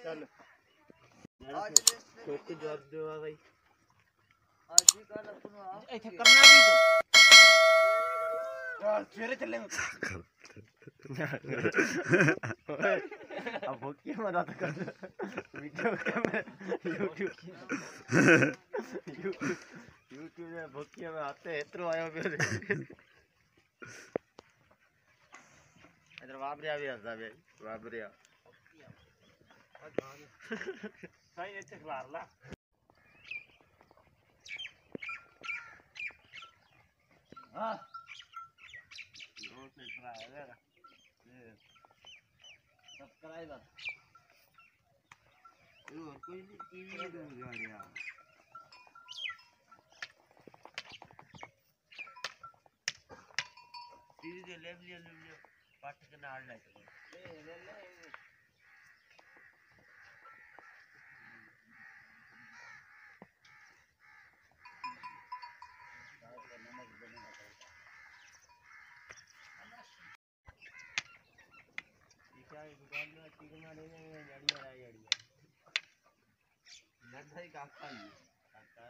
चल आज छोटी जॉब दो भाई आज ही कल अपन ऐसे करना भी तो यार फिर चलेंगे अब भूखी मदद कर वीडियो में यूट्यूब में भूखी में आते इतरो आयो भी इधर वाबरिया भी हंसदा बे वाबरिया सही ऐसे खिला ला हाँ दो से ट्राई है ना सब्सक्राइबर और कोई नहीं टीवी में तो गाड़ियाँ टीवी के ले पाठ के नाल नहीं ले क्या दुकान में चिकन वाले ने गाड़ियाँ लाई गाड़ियाँ नट भाई काका ही काका